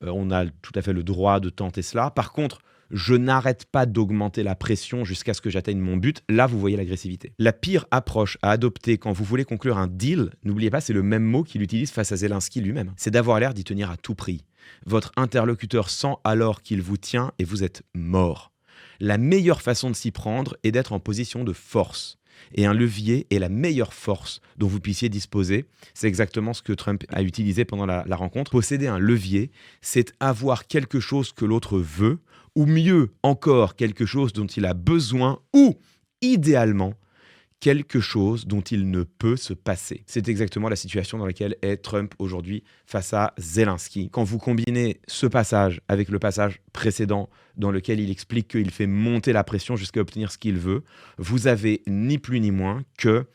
on a tout à fait le droit de tenter cela. Par contre, je n'arrête pas d'augmenter la pression jusqu'à ce que j'atteigne mon but. Là, vous voyez l'agressivité. La pire approche à adopter quand vous voulez conclure un deal, n'oubliez pas, c'est le même mot qu'il utilise face à Zelensky lui-même. C'est d'avoir l'air d'y tenir à tout prix. Votre interlocuteur sent alors qu'il vous tient et vous êtes mort. La meilleure façon de s'y prendre est d'être en position de force. Et un levier est la meilleure force dont vous puissiez disposer. C'est exactement ce que Trump a utilisé pendant la rencontre. Posséder un levier, c'est avoir quelque chose que l'autre veut, ou mieux encore, quelque chose dont il a besoin, ou, idéalement, quelque chose dont il ne peut se passer. C'est exactement la situation dans laquelle est Trump aujourd'hui face à Zelensky. Quand vous combinez ce passage avec le passage précédent dans lequel il explique qu'il fait monter la pression jusqu'à obtenir ce qu'il veut, vous avez ni plus ni moins que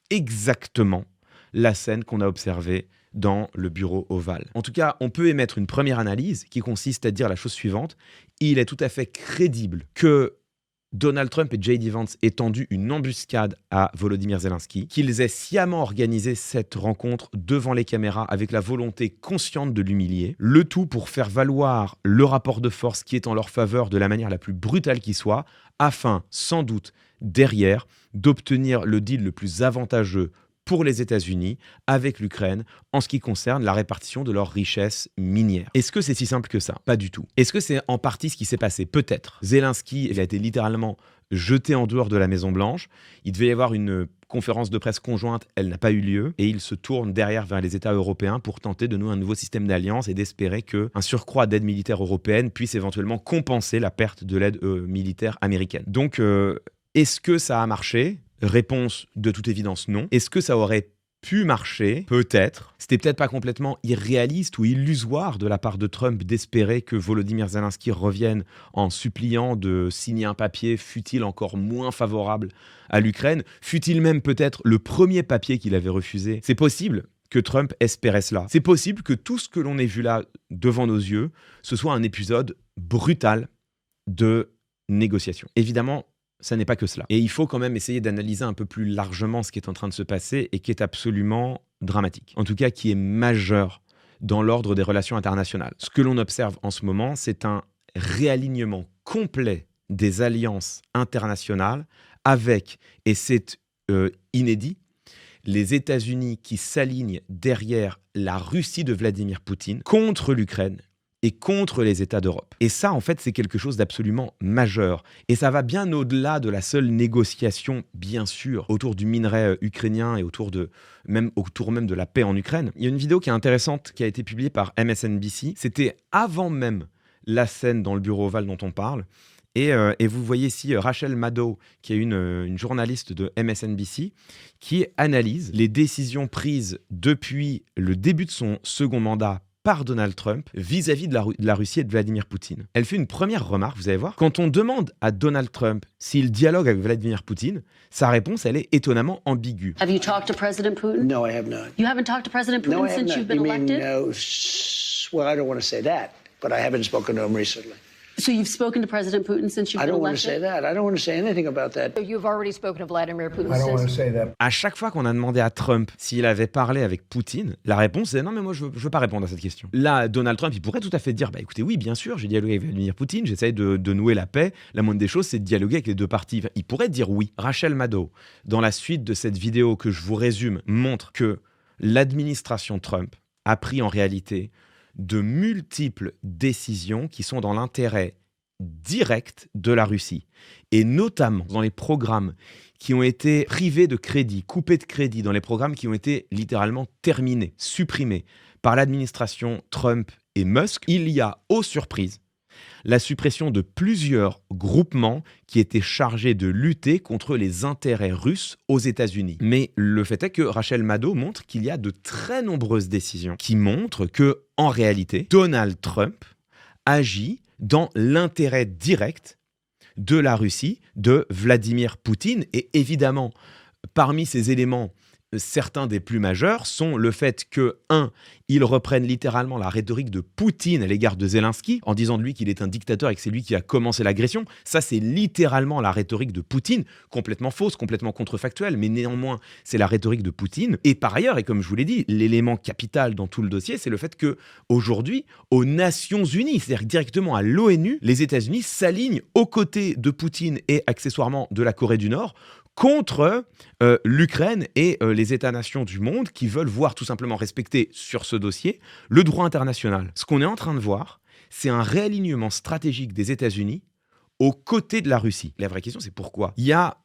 exactement la scène qu'on a observée dans le bureau ovale. En tout cas, on peut émettre une première analyse qui consiste à dire la chose suivante. Il est tout à fait crédible que Donald Trump et J.D. Vance aient tendu une embuscade à Volodymyr Zelensky, qu'ils aient sciemment organisé cette rencontre devant les caméras avec la volonté consciente de l'humilier, le tout pour faire valoir le rapport de force qui est en leur faveur de la manière la plus brutale qui soit, afin, sans doute, derrière, d'obtenir le deal le plus avantageux pour les États-Unis avec l'Ukraine en ce qui concerne la répartition de leurs richesses minières. Est-ce que c'est si simple que ça ? Pas du tout. Est-ce que c'est en partie ce qui s'est passé ? Peut-être. Zelensky, il a été littéralement jeté en dehors de la Maison-Blanche. Il devait y avoir une conférence de presse conjointe, elle n'a pas eu lieu, et il se tourne derrière vers les États européens pour tenter de nouer un nouveau système d'alliance et d'espérer qu'un surcroît d'aide militaire européenne puisse éventuellement compenser la perte de l'aide militaire américaine. Donc, est-ce que ça a marché ? Réponse de toute évidence non. Est-ce que ça aurait pu marcher ? Peut-être. C'était peut-être pas complètement irréaliste ou illusoire de la part de Trump d'espérer que Volodymyr Zelensky revienne en suppliant de signer un papier, fût-il encore moins favorable à l'Ukraine, fût-il même peut-être le premier papier qu'il avait refusé. C'est possible que Trump espérait cela. C'est possible que tout ce que l'on ait vu là devant nos yeux, ce soit un épisode brutal de négociation. Évidemment, ça n'est pas que cela. Et il faut quand même essayer d'analyser un peu plus largement ce qui est en train de se passer et qui est absolument dramatique. En tout cas, qui est majeur dans l'ordre des relations internationales. Ce que l'on observe en ce moment, c'est un réalignement complet des alliances internationales avec, et c'est inédit, les États-Unis qui s'alignent derrière la Russie de Vladimir Poutine contre l'Ukraine et contre les États d'Europe. Et ça, en fait, c'est quelque chose d'absolument majeur. Et ça va bien au-delà de la seule négociation, bien sûr, autour du minerai ukrainien et autour même de la paix en Ukraine. Il y a une vidéo qui est intéressante qui a été publiée par MSNBC. C'était avant même la scène dans le bureau ovale dont on parle. Et vous voyez ici Rachel Maddow, qui est une journaliste de MSNBC, qui analyse les décisions prises depuis le début de son second mandat par Donald Trump vis-à-vis de la Russie et de Vladimir Poutine. Elle fait une première remarque, vous allez voir. Quand on demande à Donald Trump s'il dialogue avec Vladimir Poutine, sa réponse, elle est étonnamment ambiguë. Have you talked to President Putin? No, I have not. You haven't talked to President Putin No, I have since not. you've been You elected? mean, well, I don't want to say that, but I haven't spoken to him recently. So you've spoken to President Putin since you've I been don't want to elected? say that. I don't want to say anything about that. So you've already spoken to Vladimir Putin I don't want to since... say that. À chaque fois qu'on a demandé à Trump s'il avait parlé avec Poutine, la réponse est non, mais moi je veux pas répondre à cette question. Là, Donald Trump, il pourrait tout à fait dire, bah écoutez, oui, bien sûr, j'ai dialogué avec Vladimir Poutine, j'essaye de nouer la paix. La moindre des choses, c'est de dialoguer avec les deux parties. Il pourrait dire oui. Rachel Maddow, dans la suite de cette vidéo que je vous résume, montre que l'administration Trump a pris en réalité de multiples décisions qui sont dans l'intérêt direct de la Russie, et notamment dans les programmes qui ont été privés de crédit, coupés de crédit, dans les programmes qui ont été littéralement terminés, supprimés par l'administration Trump et Musk. Il y a, aux surprises, la suppression de plusieurs groupements qui étaient chargés de lutter contre les intérêts russes aux États-Unis. Mais le fait est que Rachel Maddow montre qu'il y a de très nombreuses décisions qui montrent que, en réalité, Donald Trump agit dans l'intérêt direct de la Russie, de Vladimir Poutine. Et évidemment, parmi ces éléments, certains des plus majeurs sont le fait que, ils reprennent littéralement la rhétorique de Poutine à l'égard de Zelensky, en disant de lui qu'il est un dictateur et que c'est lui qui a commencé l'agression. Ça, c'est littéralement la rhétorique de Poutine, complètement fausse, complètement contrefactuelle, mais néanmoins, c'est la rhétorique de Poutine. Et par ailleurs, et comme je vous l'ai dit, l'élément capital dans tout le dossier, c'est le fait que aujourd'hui, aux Nations Unies, c'est-à-dire directement à l'ONU, les États-Unis s'alignent aux côtés de Poutine et accessoirement de la Corée du Nord contre l'Ukraine et les États-nations du monde qui veulent voir tout simplement respecter sur ce dossier le droit international. Ce qu'on est en train de voir, c'est un réalignement stratégique des États-Unis aux côtés de la Russie. La vraie question, c'est pourquoi ? Il y a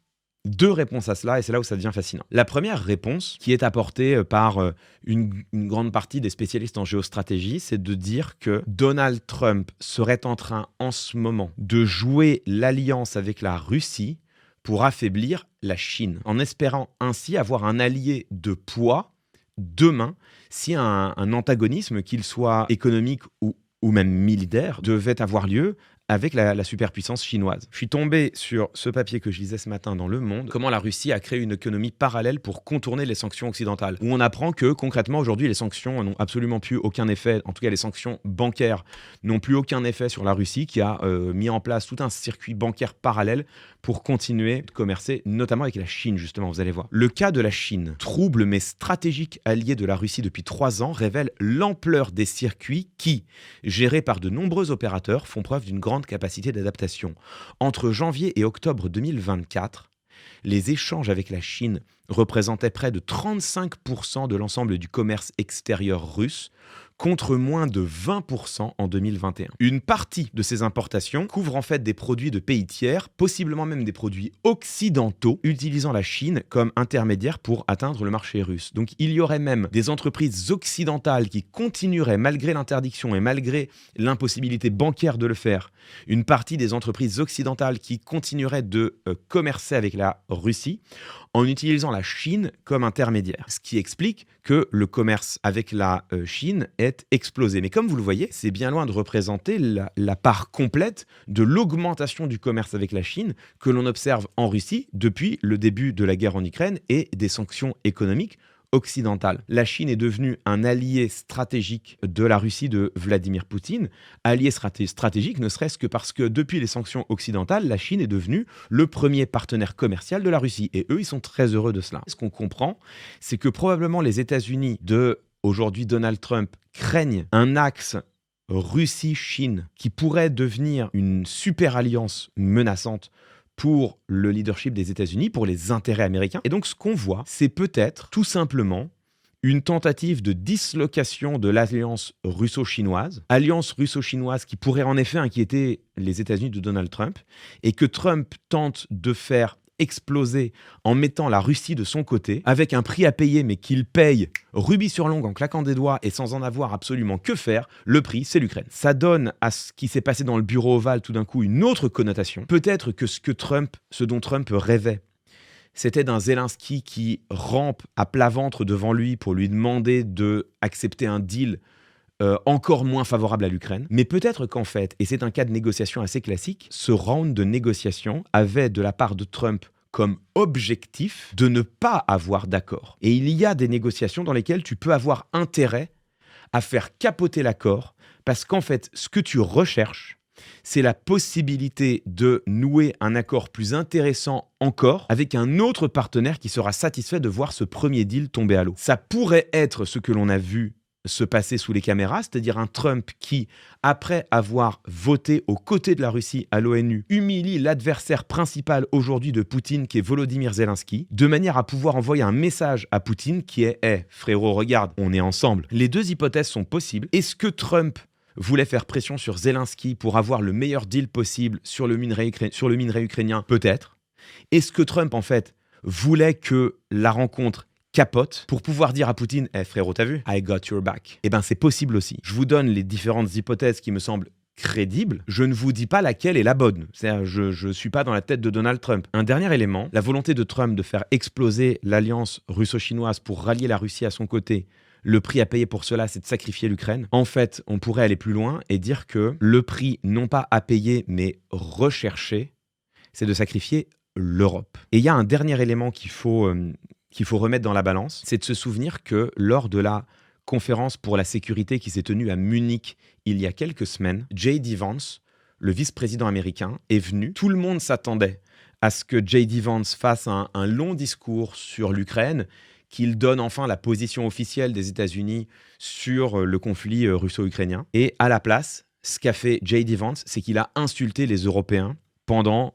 deux réponses à cela, et c'est là où ça devient fascinant. La première réponse, qui est apportée par une grande partie des spécialistes en géostratégie, c'est de dire que Donald Trump serait en train, en ce moment, de jouer l'alliance avec la Russie pour affaiblir la Chine, en espérant ainsi avoir un allié de poids demain si un antagonisme, qu'il soit économique ou même militaire, devait avoir lieu avec la superpuissance chinoise. Je suis tombé sur ce papier que je lisais ce matin dans Le Monde, comment la Russie a créé une économie parallèle pour contourner les sanctions occidentales, où on apprend que concrètement aujourd'hui les sanctions n'ont absolument plus aucun effet, en tout cas les sanctions bancaires n'ont plus aucun effet sur la Russie, qui a mis en place tout un circuit bancaire parallèle pour continuer de commercer, notamment avec la Chine, justement, vous allez voir. Le cas de la Chine, trouble mais stratégique allié de la Russie depuis 3 ans, révèle l'ampleur des circuits qui, gérés par de nombreux opérateurs, font preuve d'une grande capacité d'adaptation. Entre janvier et octobre 2024, les échanges avec la Chine représentaient près de 35% de l'ensemble du commerce extérieur russe, contre moins de 20% en 2021. Une partie de ces importations couvre en fait des produits de pays tiers, possiblement même des produits occidentaux, utilisant la Chine comme intermédiaire pour atteindre le marché russe. Donc il y aurait même des entreprises occidentales qui continueraient, malgré l'interdiction et malgré l'impossibilité bancaire de le faire, une partie des entreprises occidentales qui continueraient de commercer avec la Russie en utilisant la Chine comme intermédiaire. Ce qui explique que le commerce avec la Chine est explosé. Mais comme vous le voyez, c'est bien loin de représenter la part complète de l'augmentation du commerce avec la Chine que l'on observe en Russie depuis le début de la guerre en Ukraine et des sanctions économiques occidentale. La Chine est devenue un allié stratégique de la Russie de Vladimir Poutine, allié stratégique ne serait-ce que parce que depuis les sanctions occidentales, la Chine est devenue le premier partenaire commercial de la Russie. Et eux, ils sont très heureux de cela. Ce qu'on comprend, c'est que probablement les États-Unis de aujourd'hui Donald Trump craignent un axe Russie-Chine qui pourrait devenir une super alliance menaçante pour le leadership des États-Unis, pour les intérêts américains. Et donc, ce qu'on voit, c'est peut-être tout simplement une tentative de dislocation de l'alliance russo-chinoise, alliance russo-chinoise qui pourrait en effet inquiéter les États-Unis de Donald Trump, et que Trump tente de faire exploser en mettant la Russie de son côté, avec un prix à payer, mais qu'il paye rubis sur l'ongle en claquant des doigts et sans en avoir absolument que faire. Le prix, c'est l'Ukraine. Ça donne à ce qui s'est passé dans le bureau ovale tout d'un coup une autre connotation. Peut-être que ce dont Trump rêvait, c'était d'un Zelensky qui rampe à plat ventre devant lui pour lui demander d'accepter un deal encore moins favorable à l'Ukraine. Mais peut-être qu'en fait, et c'est un cas de négociation assez classique, ce round de négociation avait de la part de Trump comme objectif de ne pas avoir d'accord. Et il y a des négociations dans lesquelles tu peux avoir intérêt à faire capoter l'accord parce qu'en fait, ce que tu recherches, c'est la possibilité de nouer un accord plus intéressant encore avec un autre partenaire qui sera satisfait de voir ce premier deal tomber à l'eau. Ça pourrait être ce que l'on a vu se passer sous les caméras, c'est-à-dire un Trump qui, après avoir voté aux côtés de la Russie à l'ONU, humilie l'adversaire principal aujourd'hui de Poutine, qui est Volodymyr Zelensky, de manière à pouvoir envoyer un message à Poutine qui est « Hey, frérot, regarde, on est ensemble ». Les deux hypothèses sont possibles. Est-ce que Trump voulait faire pression sur Zelensky pour avoir le meilleur deal possible sur le minerai ukrainien? Peut-être. Est-ce que Trump, en fait, voulait que la rencontre capote pour pouvoir dire à Poutine « Hey, frérot, t'as vu? I got your back ». Eh bien, c'est possible aussi. Je vous donne les différentes hypothèses qui me semblent crédibles. Je ne vous dis pas laquelle est la bonne. C'est-à-dire, je ne suis pas dans la tête de Donald Trump. Un dernier élément, la volonté de Trump de faire exploser l'alliance russo-chinoise pour rallier la Russie à son côté. Le prix à payer pour cela, c'est de sacrifier l'Ukraine. En fait, on pourrait aller plus loin et dire que le prix, non pas à payer, mais recherché, c'est de sacrifier l'Europe. Et il y a un dernier élément qu'il faut remettre dans la balance, c'est de se souvenir que lors de la conférence pour la sécurité qui s'est tenue à Munich il y a quelques semaines, J.D. Vance, le vice-président américain, est venu. Tout le monde s'attendait à ce que J.D. Vance fasse un long discours sur l'Ukraine, qu'il donne enfin la position officielle des États-Unis sur le conflit russo-ukrainien. Et à la place, ce qu'a fait J.D. Vance, c'est qu'il a insulté les Européens pendant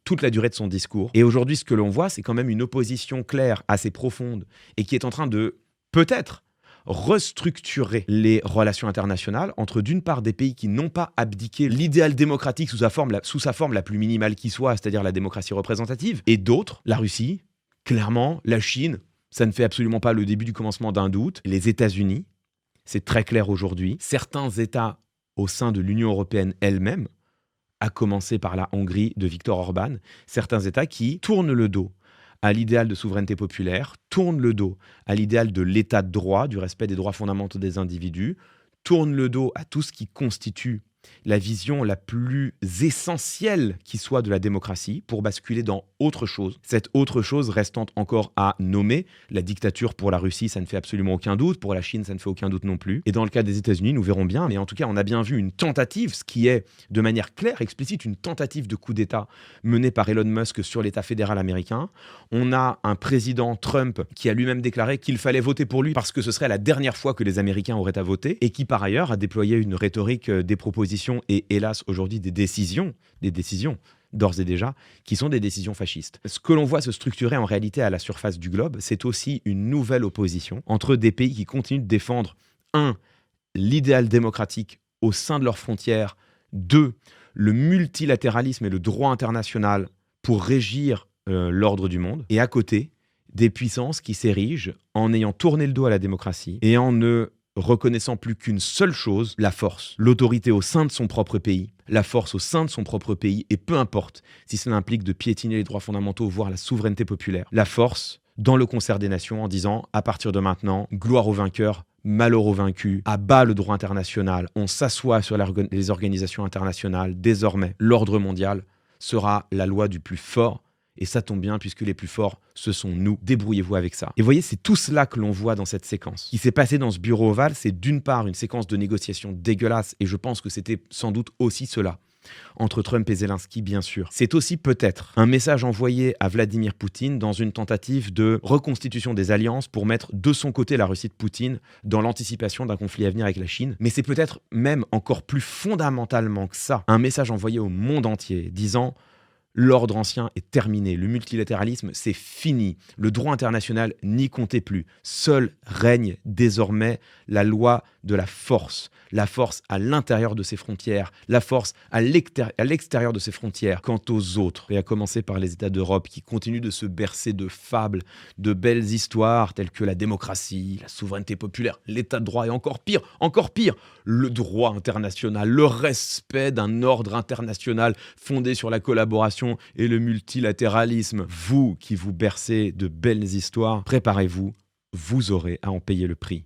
toute la durée de son discours. Et aujourd'hui, ce que l'on voit, c'est quand même une opposition claire, assez profonde, et qui est en train de, peut-être, restructurer les relations internationales entre, d'une part, des pays qui n'ont pas abdiqué l'idéal démocratique sous sa forme la plus minimale qui soit, c'est-à-dire la démocratie représentative, et d'autres, la Russie, clairement, la Chine, ça ne fait absolument pas le début du commencement d'un doute, les États-Unis, c'est très clair aujourd'hui, certains États au sein de l'Union européenne elle-même, à commencer par la Hongrie de Viktor Orban, certains États qui tournent le dos à l'idéal de souveraineté populaire, tournent le dos à l'idéal de l'état de droit, du respect des droits fondamentaux des individus, tournent le dos à tout ce qui constitue la vision la plus essentielle qui soit de la démocratie pour basculer dans autre chose. Cette autre chose restant encore à nommer, la dictature pour la Russie, ça ne fait absolument aucun doute, pour la Chine, ça ne fait aucun doute non plus. Et dans le cas des États-Unis, nous verrons bien, mais en tout cas, on a bien vu une tentative, ce qui est de manière claire, explicite, une tentative de coup d'État menée par Elon Musk sur l'État fédéral américain. On a un président Trump qui a lui-même déclaré qu'il fallait voter pour lui parce que ce serait la dernière fois que les Américains auraient à voter, et qui par ailleurs a déployé une rhétorique des propositions et hélas aujourd'hui des décisions, d'ores et déjà, qui sont des décisions fascistes. Ce que l'on voit se structurer en réalité à la surface du globe, c'est aussi une nouvelle opposition entre des pays qui continuent de défendre, 1, l'idéal démocratique au sein de leurs frontières, 2, le multilatéralisme et le droit international pour régir l'ordre du monde, et à côté, des puissances qui s'érigent en ayant tourné le dos à la démocratie et en ne reconnaissant plus qu'une seule chose, la force, l'autorité au sein de son propre pays, la force au sein de son propre pays, et peu importe si cela implique de piétiner les droits fondamentaux, voire la souveraineté populaire, la force dans le concert des nations en disant, à partir de maintenant, gloire aux vainqueurs, malheur aux vaincus, à bas le droit international, on s'assoit sur les organisations internationales, désormais l'ordre mondial sera la loi du plus fort. Et ça tombe bien puisque les plus forts, ce sont nous. Débrouillez-vous avec ça. Et vous voyez, c'est tout cela que l'on voit dans cette séquence. Ce qui s'est passé dans ce bureau ovale, c'est d'une part une séquence de négociations dégueulasse, et je pense que c'était sans doute aussi cela, entre Trump et Zelensky, bien sûr. C'est aussi peut-être un message envoyé à Vladimir Poutine dans une tentative de reconstitution des alliances pour mettre de son côté la Russie de Poutine dans l'anticipation d'un conflit à venir avec la Chine. Mais c'est peut-être même encore plus fondamentalement que ça, un message envoyé au monde entier disant: l'ordre ancien est terminé, le multilatéralisme c'est fini, le droit international n'y comptait plus. Seul règne désormais la loi de la force à l'intérieur de ses frontières, la force à l'extérieur de ses frontières. Quant aux autres, et à commencer par les États d'Europe qui continuent de se bercer de fables, de belles histoires telles que la démocratie, la souveraineté populaire, l'état de droit et encore pire, le droit international, le respect d'un ordre international fondé sur la collaboration et le multilatéralisme. Vous qui vous bercez de belles histoires, préparez-vous, vous aurez à en payer le prix.